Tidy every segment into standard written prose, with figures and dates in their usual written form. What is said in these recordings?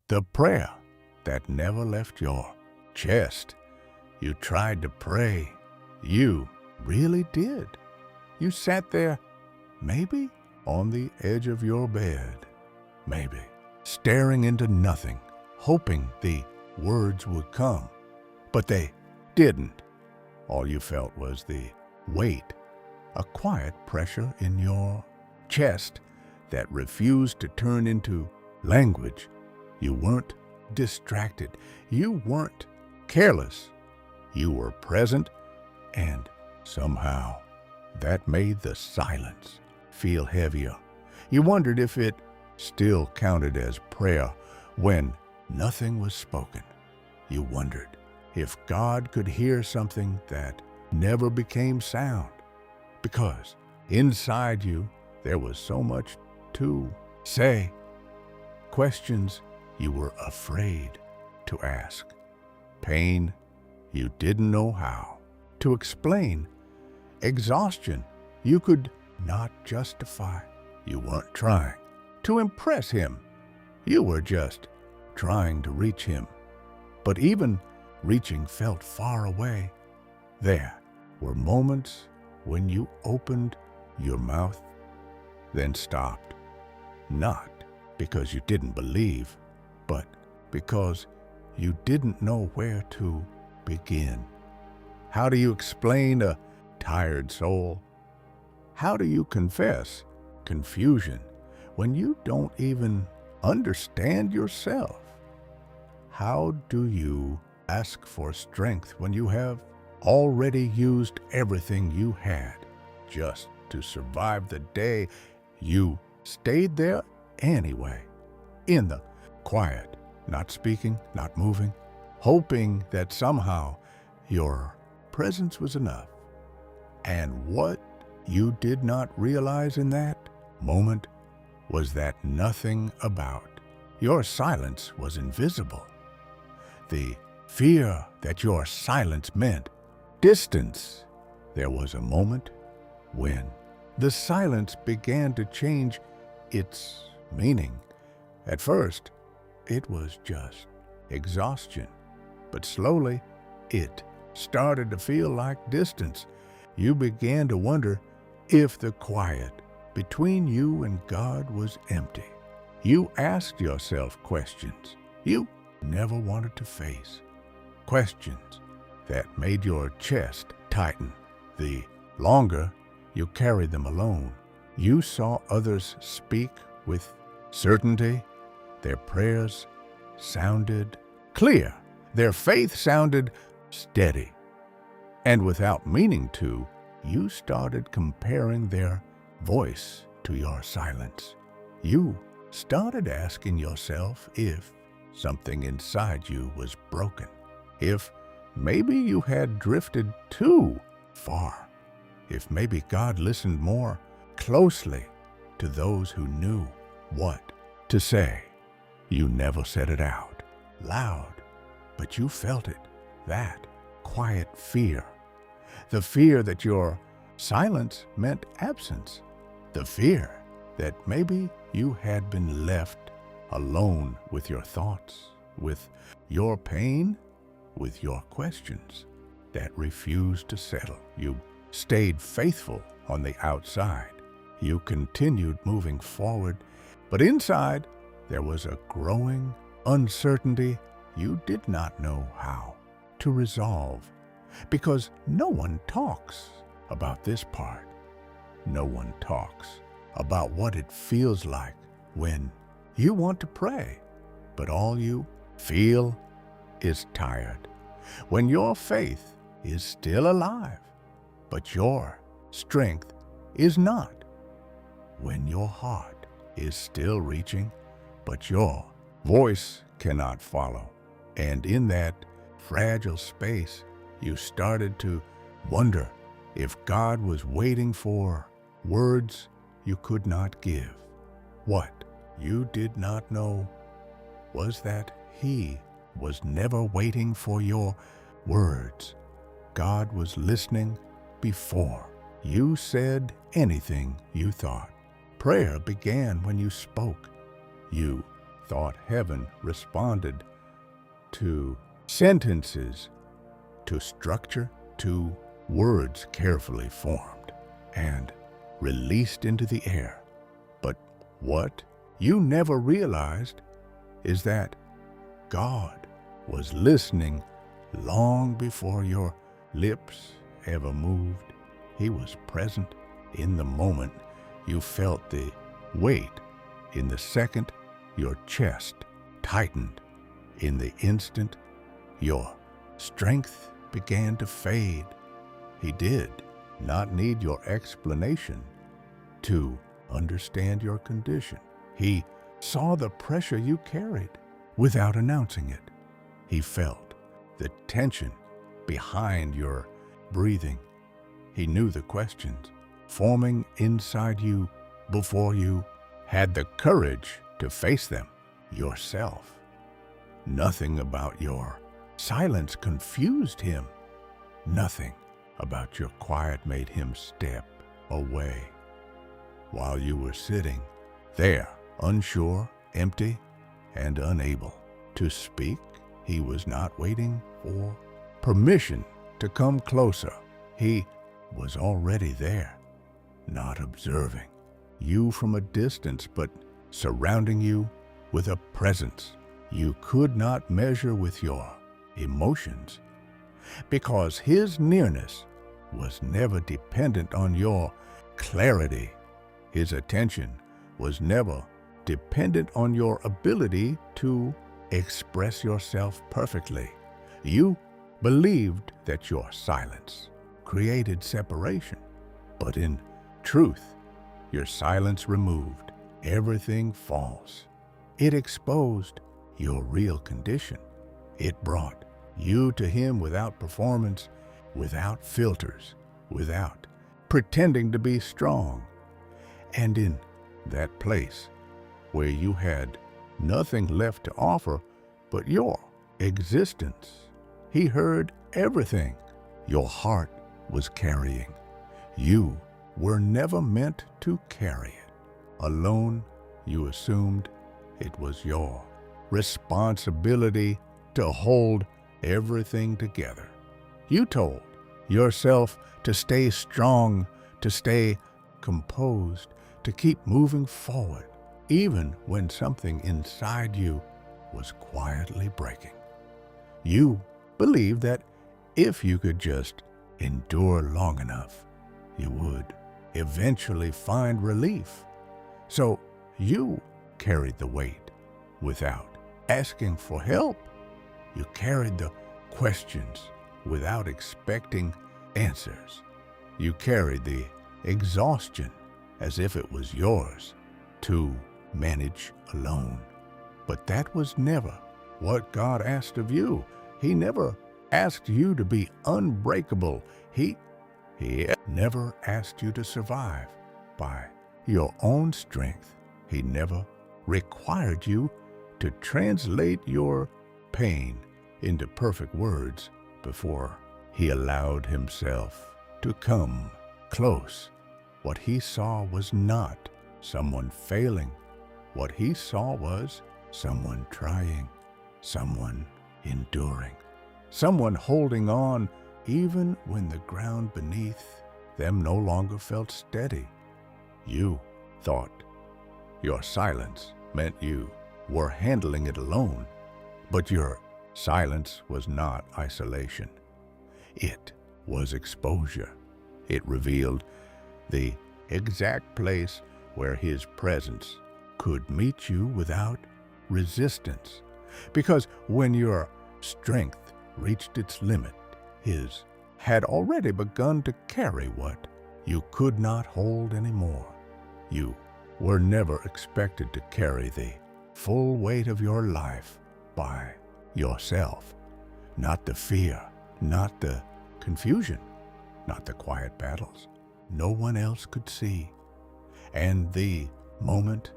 The prayer that never left your chest. You tried to pray. You really did. You sat there, maybe on the edge of your bed, maybe staring into nothing, hoping the words would come. But they didn't. All you felt was the weight, a quiet pressure in your chest that refused to turn into language. You weren't distracted. You weren't careless. You were present, and somehow that made the silence feel heavier. You wondered if it still counted as prayer when nothing was spoken. You wondered if God could hear something that never became sound, because inside you there was so much to say, questions you were afraid to ask, pain you didn't know how to explain, exhaustion you could not justify. You weren't trying to impress him. You were just trying to reach him. But even reaching felt far away. There were moments when you opened your mouth, then stopped. Not because you didn't believe, but because you didn't know where to begin. How do you explain a tired soul? How do you confess confusion when you don't even understand yourself? How do you ask for strength when you have already used everything you had just to survive the day? You stayed there anyway, in the quiet, not speaking, not moving, hoping that somehow your presence was enough. And what you did not realize in that moment was that nothing about your silence was invisible. The fear that your silence meant distance. There was a moment when the silence began to change its meaning. At first, it was just exhaustion, but slowly it started to feel like distance. You began to wonder if the quiet between you and God was empty. You asked yourself questions you never wanted to face, questions that made your chest tighten. The longer you carried them alone, you saw others speak with certainty. Their prayers sounded clear. Their faith sounded steady. And without meaning to, you started comparing their voice to your silence. You started asking yourself if something inside you was broken, if maybe you had drifted too far, if maybe God listened more closely to those who knew what to say. You never said it out loud, but you felt it, that quiet fear, the fear that your silence meant absence, the fear that maybe you had been left alone with your thoughts, with your pain, with your questions that refused to settle. You stayed faithful on the outside. You continued moving forward, but inside there was a growing uncertainty you did not know how to resolve, because no one talks about this part. No one talks about what it feels like when you want to pray, but all you feel is tired. When your faith is still alive, but your strength is not. When your heart is still reaching, but your voice cannot follow. And in that fragile space, you started to wonder if God was waiting for words you could not give. What you did not know was that He was never waiting for your words. God was listening before you said anything you thought. Prayer began when you spoke. You thought heaven responded to sentences, to structure, to words carefully formed and released into the air. But what you never realized is that God was listening long before your lips ever moved. He was present in the moment you felt the weight, in the second your chest tightened, in the instant your strength began to fade. He did not need your explanation to understand your condition. He saw the pressure you carried without announcing it. He felt the tension behind your breathing. He knew the questions forming inside you before you had the courage to face them yourself. Nothing about your silence confused him. Nothing about your quiet made him step away. While you were sitting there, unsure, empty, and unable to speak, he was not waiting for permission to come closer. He was already there, not observing you from a distance, but surrounding you with a presence you could not measure with your emotions, because his nearness was never dependent on your clarity. His attention was never dependent on your ability to express yourself perfectly. You believed that your silence created separation, but in truth, your silence removed everything false. It exposed your real condition. It brought you to him without performance, without filters, without pretending to be strong. And in that place where you had nothing left to offer but your existence, he heard everything your heart was carrying. You were never meant to carry it alone. You assumed it was your responsibility to hold everything together. You told yourself to stay strong, to stay composed, to keep moving forward, even when something inside you was quietly breaking. You believed that if you could just endure long enough, you would eventually find relief. So you carried the weight without asking for help. You carried the questions without expecting answers. You carried the exhaustion as if it was yours to manage alone. But that was never what God asked of you. He never asked you to be unbreakable. He never asked you to survive by your own strength. He never required you to translate your pain into perfect words before he allowed himself to come close. What he saw was not someone failing. What he saw was someone trying, someone enduring, someone holding on even when the ground beneath them no longer felt steady. You thought your silence meant you were handling it alone, but your silence was not isolation. It was exposure. It revealed the exact place where his presence could meet you without resistance. Because when your strength reached its limit, his had already begun to carry what you could not hold anymore. You were never expected to carry the full weight of your life by yourself. Not the fear, not the confusion, not the quiet battles no one else could see. And the moment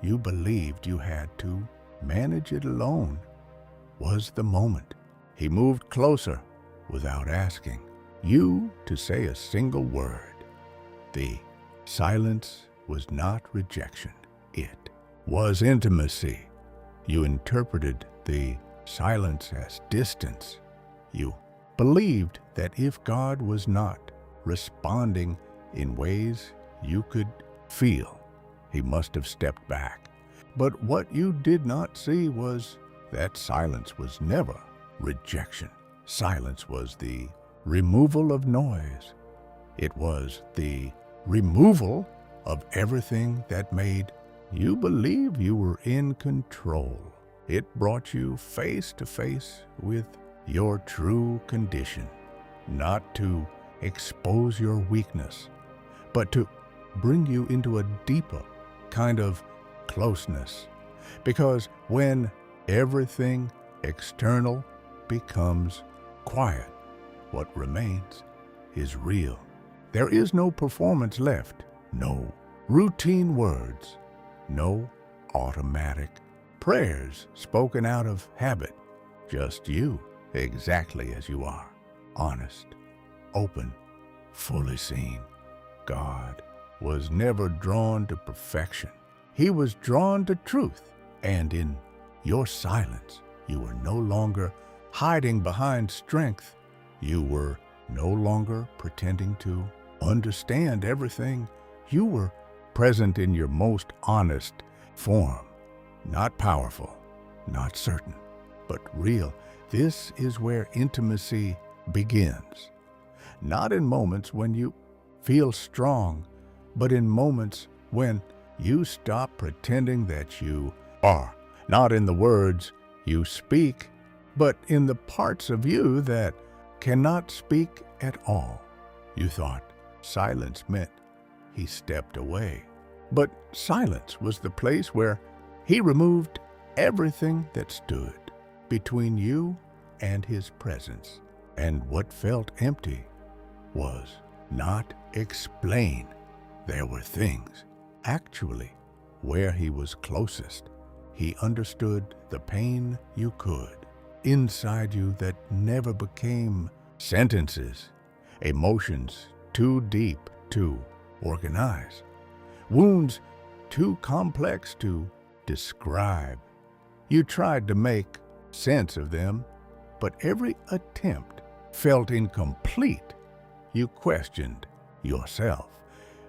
you believed you had to manage it alone was the moment he moved closer without asking you to say a single word. The silence was not rejection. It was intimacy. You interpreted the silence as distance. You believed that if God was not responding in ways you could feel, he must have stepped back. But what you did not see was that silence was never rejection. Silence was the removal of noise. It was the removal of everything that made you believe you were in control. It brought you face to face with your true condition, not to expose your weakness, but to bring you into a deeper kind of closeness. Because when everything external becomes quiet, what remains is real. There is no performance left, no routine words, no automatic prayers spoken out of habit. Just you, exactly as you are, honest, open, fully seen. God was never drawn to perfection. He was drawn to truth. And in your silence, you were no longer hiding behind strength. You were no longer pretending to understand everything. You were present in your most honest form, not powerful, not certain, but real. This is where intimacy begins. Not in moments when you feel strong, but in moments when you stop pretending that you are. Not in the words you speak, but in the parts of you that cannot speak at all. You thought silence meant he stepped away. But silence was the place where he removed everything that stood between you and his presence. And what felt empty was not explained. There were things, actually, where he was closest. He understood the pain you could, inside you that never became sentences, emotions too deep to organize, wounds too complex to describe. You tried to make sense of them, but every attempt felt incomplete. You questioned yourself.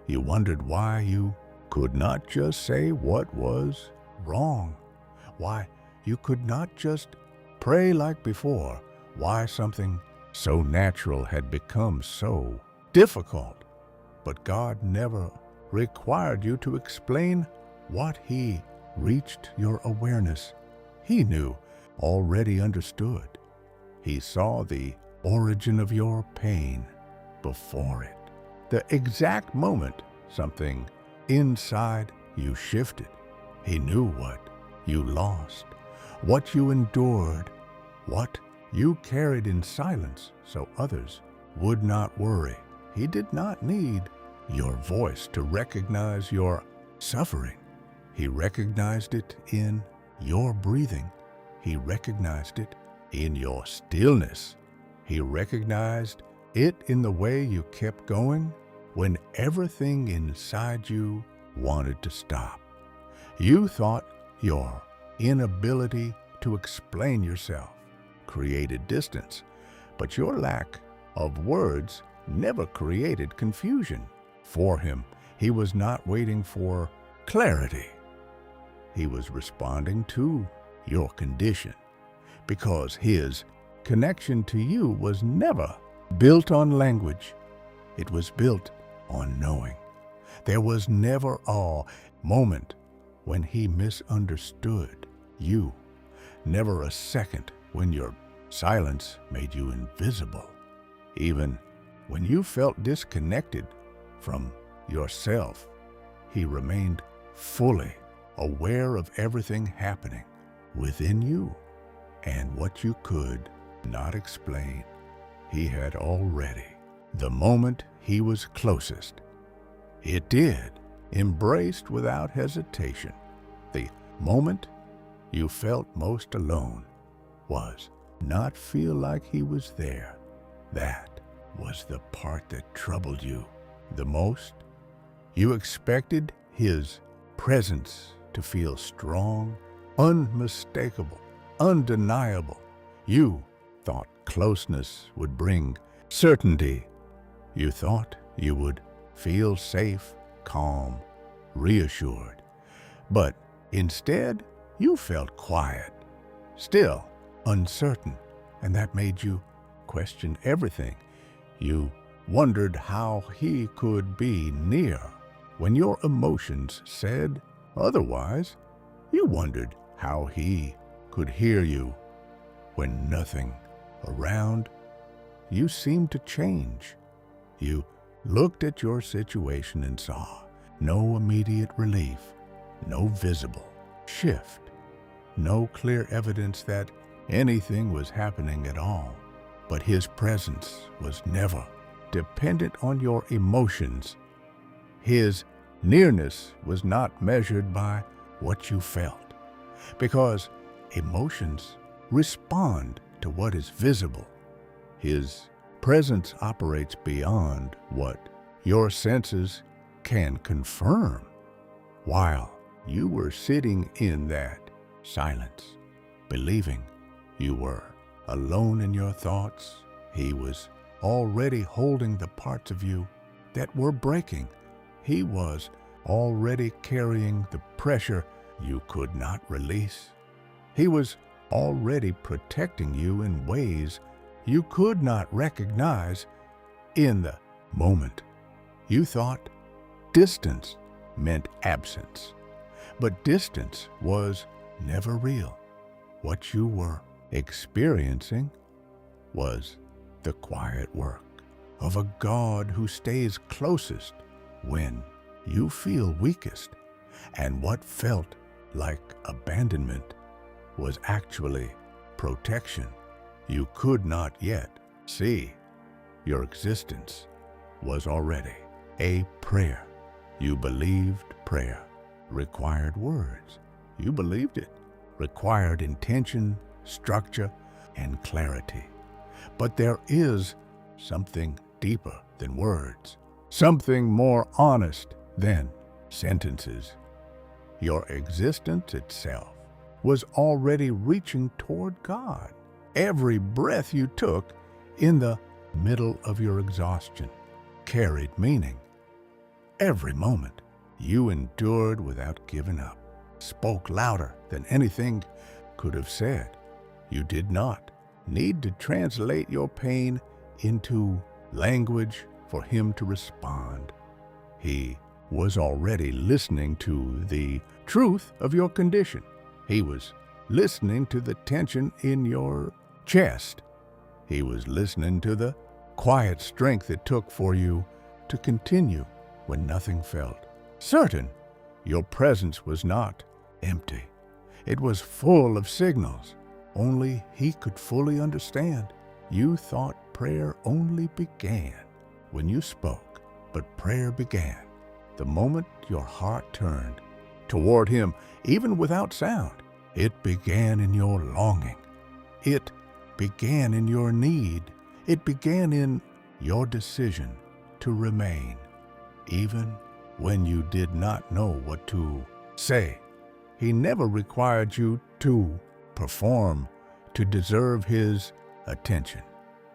You wondered why you could not just say what was wrong, why you could not just pray like before, why something so natural had become so difficult. But God never required you to explain what he reached your awareness. He knew, already understood. He saw the origin of your pain before it. The exact moment something inside you shifted. He knew what you lost, what you endured, what you carried in silence so others would not worry. He did not need your voice to recognize your suffering. He recognized it in your breathing. He recognized it in your stillness. He recognized it in the way you kept going when everything inside you wanted to stop. You thought your inability to explain yourself created distance, but your lack of words never created confusion. For him, he was not waiting for clarity. He was responding to your condition, because his connection to you was never built on language. It was built on knowing. There was never a moment when he misunderstood you, never a second when your silence made you invisible. Even when you felt disconnected from yourself, he remained fully aware of everything happening within you, and what you could not explain, he had already. The moment he was closest, it did, embraced without hesitation. The moment you felt most alone was not feel like he was there. That was the part that troubled you the most. You expected his presence to feel strong unmistakable, undeniable. You thought closeness would bring certainty. You thought you would feel safe, calm, reassured. But instead, you felt quiet, still uncertain, and that made you question everything. You wondered how he could be near when your emotions said otherwise. You wondered how he could hear you when nothing around you seemed to change. You looked at your situation and saw no immediate relief, no visible shift, no clear evidence that anything was happening at all. But his presence was never dependent on your emotions. His nearness was not measured by what you felt, because emotions respond to what is visible. His presence operates beyond what your senses can confirm. While you were sitting in that silence, believing you were alone in your thoughts, he was already holding the parts of you that were breaking. He was already carrying the pressure you could not release. He was already protecting you in ways you could not recognize in the moment. You thought distance meant absence, but distance was never real. What you were experiencing was the quiet work of a God who stays closest when you feel weakest, and what felt like abandonment was actually protection. You could not yet see your existence was already a prayer. You believed prayer required words. You believed it required intention, structure, and clarity. But there is something deeper than words, something more honest than sentences. Your existence itself was already reaching toward God. Every breath you took in the middle of your exhaustion carried meaning. Every moment you endured without giving up spoke louder than anything could have said. You did not need to translate your pain into language for him to respond. He was already listening to the truth of your condition. He was listening to the tension in your chest. He was listening to the quiet strength it took for you to continue when nothing felt certain. Your presence was not empty. It was full of signals only he could fully understand. You thought prayer only began when you spoke, but prayer began the moment your heart turned toward him, even without sound. It began in your longing. It began in your need. It began in your decision to remain, even when you did not know what to say. He never required you to perform to deserve his attention.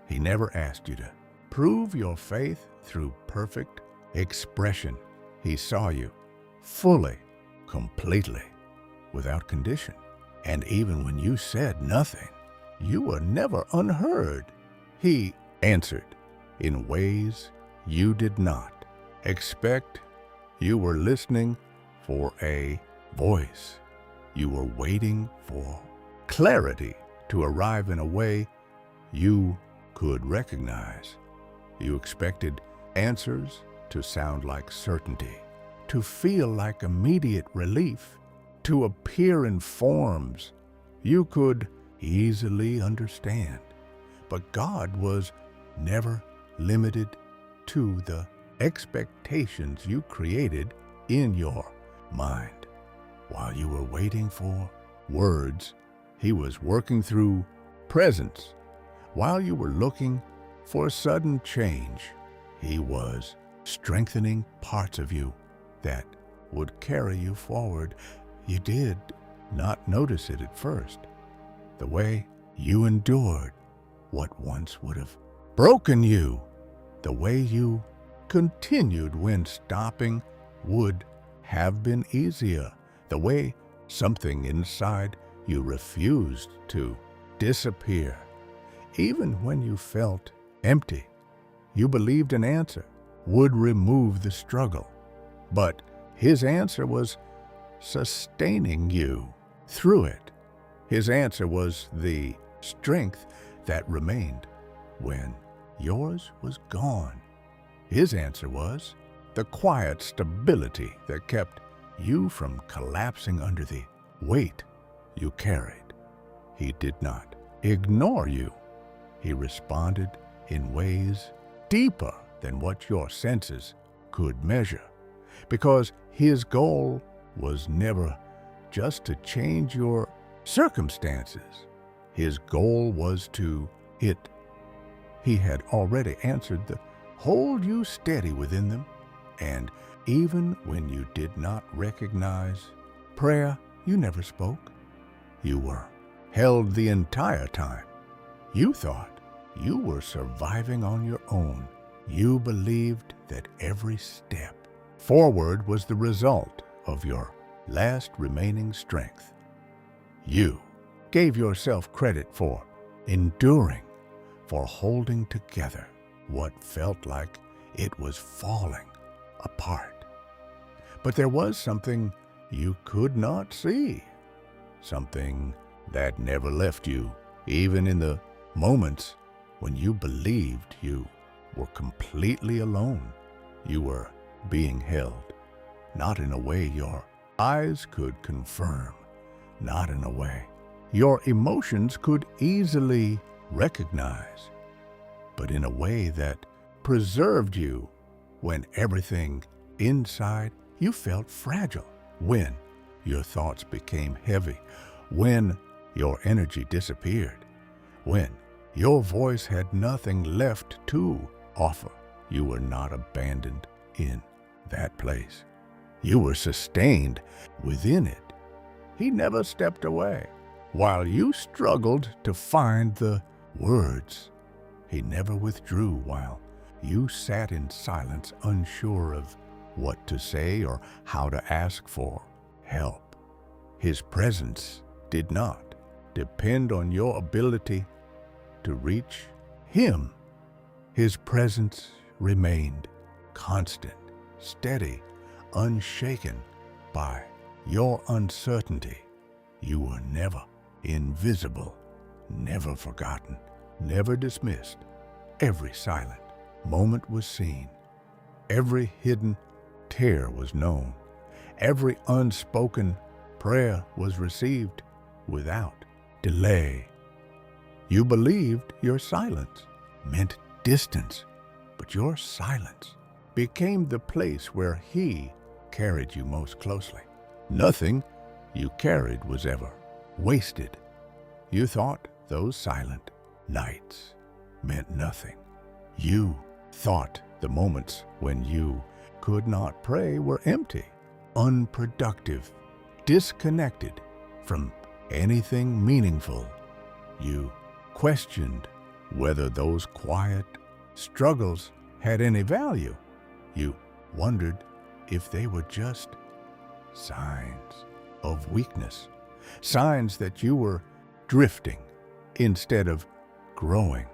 He never asked you to prove your faith through perfect expression. He saw you fully, completely, without condition. And even when you said nothing, you were never unheard. He answered in ways you did not expect. You were listening for a voice. You were waiting for clarity to arrive in a way you could recognize. You expected answers to sound like certainty, to feel like immediate relief, to appear in forms you could easily understand. But God was never limited to the expectations you created in your mind. While you were waiting for words, he was working through presence. While you were looking for a sudden change, he was strengthening parts of you that would carry you forward. You did not notice it at first. The way you endured what once would have broken you. The way you continued when stopping would have been easier. The way something inside you refused to disappear. Even when you felt empty, you believed an answer would remove the struggle. But his answer was sustaining you through it. His answer was the strength that remained when yours was gone. His answer was the quiet stability that kept you from collapsing under the weight you carried. He did not ignore you. He responded in ways deeper than what your senses could measure, because his goal was never just to change your circumstances. His goal was to He had already answered the hold you steady within them, and even when you did not recognize prayer, you never spoke. You were held the entire time. You thought you were surviving on your own. You believed that every step forward was the result of your last remaining strength. You gave yourself credit for enduring, for holding together what felt like it was falling apart. But there was something you could not see, something that never left you, even in the moments when you believed you were completely alone. You were being held, not in a way your eyes could confirm, not in a way your emotions could easily recognize, but in a way that preserved you when everything inside you felt fragile, when your thoughts became heavy, when your energy disappeared, when your voice had nothing left to offer. You were not abandoned in that place. You were sustained within it. He never stepped away. While you struggled to find the words, he never withdrew while you sat in silence, unsure of what to say or how to ask for help. His presence did not depend on your ability to reach him. His presence remained constant, steady, unshaken by your uncertainty. You were never invisible, never forgotten, never dismissed. Every silent moment was seen. Every hidden tear was known. Every unspoken prayer was received without delay. You believed your silence meant distance, but your silence became the place where he carried you most closely. Nothing you carried was ever wasted. You thought those silent nights meant nothing. You thought the moments when you could not pray were empty, unproductive, disconnected from anything meaningful. You questioned whether those quiet struggles had any value. You wondered if they were just signs of weakness, signs that you were drifting instead of growing.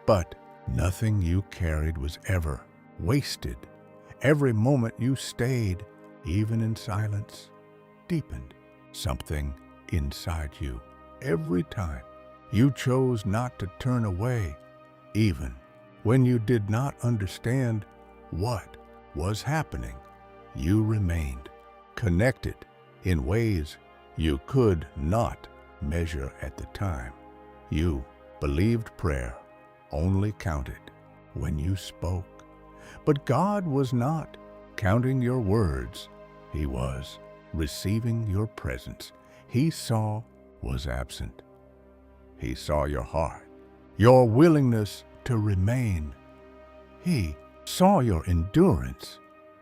But nothing you carried was ever wasted. Every moment you stayed, even in silence, deepened something inside you. Every time you chose not to turn away, even when you did not understand what was happening, you remained connected in ways you could not measure at the time. You believed prayer only counted when you spoke. But God was not counting your words. He was receiving your presence. He saw was absent. He saw your heart, your willingness to remain. He saw your endurance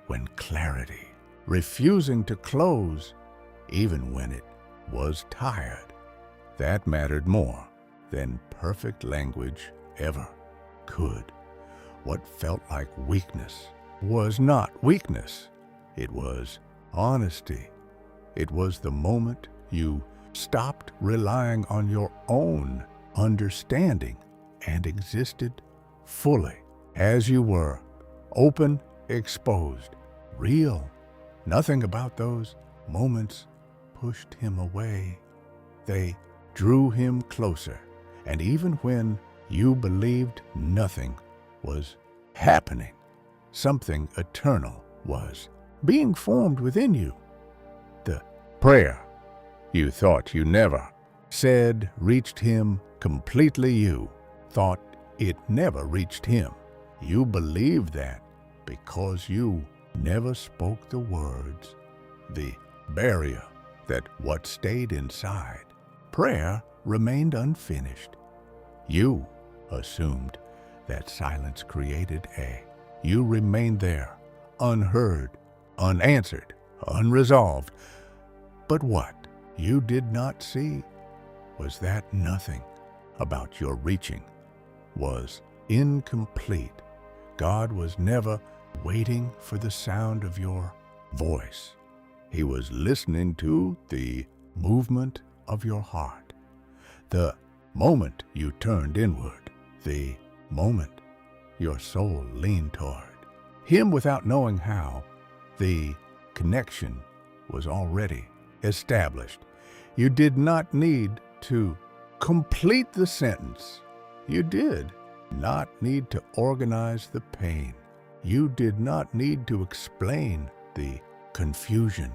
when clarity, refusing to close even when it was tired. That mattered more than perfect language ever could. What felt like weakness was not weakness. It was honesty. It was the moment you stopped relying on your own understanding and existed fully as you were, open, exposed, real. Nothing about those moments pushed him away. They drew him closer, and even when you believed nothing was happening, something eternal was being formed within you. The prayer you thought you never said reached him completely. You thought it never reached him. You believed that because you never spoke the words. The barrier that what stayed inside, prayer remained unfinished. You assumed that silence created you remained there, unheard, unanswered, unresolved. But what you did not see was that nothing about your reaching was incomplete. God was never waiting for the sound of your voice. He was listening to the movement of your heart. The moment you turned inward, the moment your soul leaned toward Him without knowing how, the connection was already established. You did not need to complete the sentence. You did not need to organize the pain. You did not need to explain the confusion.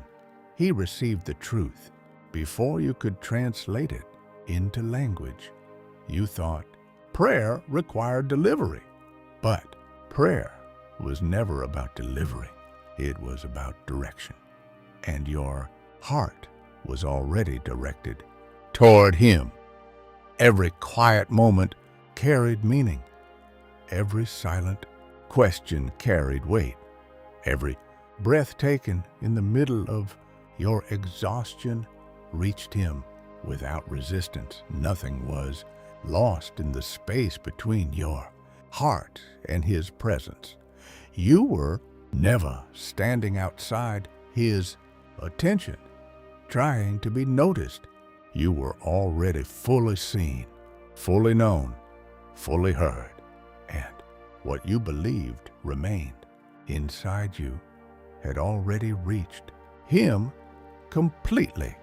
He received the truth before you could translate it into language. You thought prayer required delivery, but prayer was never about delivery. It was about direction, and your heart was already directed toward Him. Every quiet moment carried meaning. Every silent question carried weight. Every breath taken in the middle of your exhaustion reached Him without resistance. Nothing was lost in the space between your heart and His presence. You were never standing outside His attention, trying to be noticed. You were already fully seen, fully known, fully heard, and what you believed remained inside you had already reached Him completely.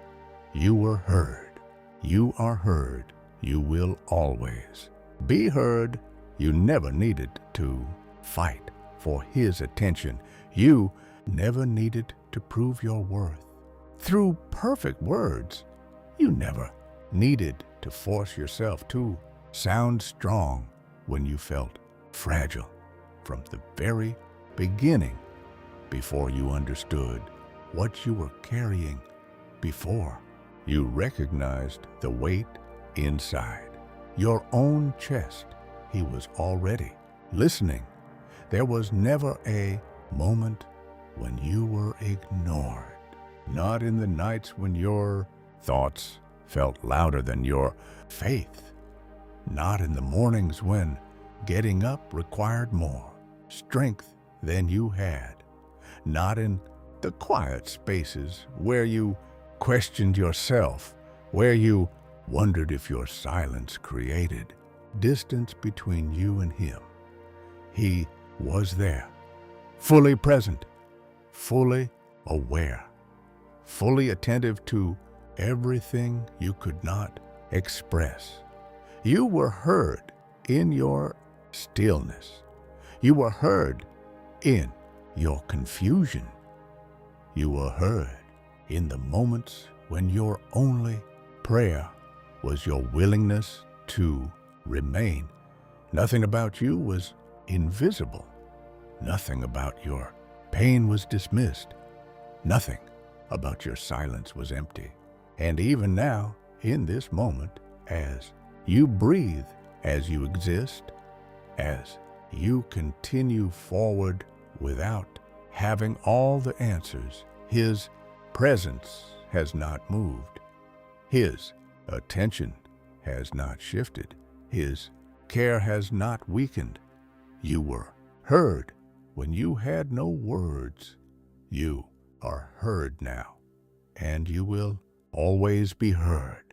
You were heard. You are heard. You will always be heard. You never needed to fight for His attention. You never needed to prove your worth through perfect words. You never needed to force yourself to sound strong when you felt fragile. From the very beginning, before you understood what you were carrying, before you recognized the weight inside your own chest, He was already listening. There was never a moment when you were ignored. Not in the nights when your thoughts felt louder than your faith. Not in the mornings when getting up required more strength than you had. Not in the quiet spaces where you questioned yourself, where you wondered if your silence created distance between you and Him. He was there, fully present, fully aware, fully attentive to everything you could not express. You were heard in your stillness. You were heard in your confusion. You were heard in the moments when your only prayer was your willingness to remain. Nothing about you was invisible. Nothing about your pain was dismissed. Nothing about your silence was empty. And even now, in this moment, as you breathe, as you exist, as you continue forward without having all the answers, His presence has not moved. His attention has not shifted. His care has not weakened. You were heard when you had no words. You are heard now, and you will always be heard.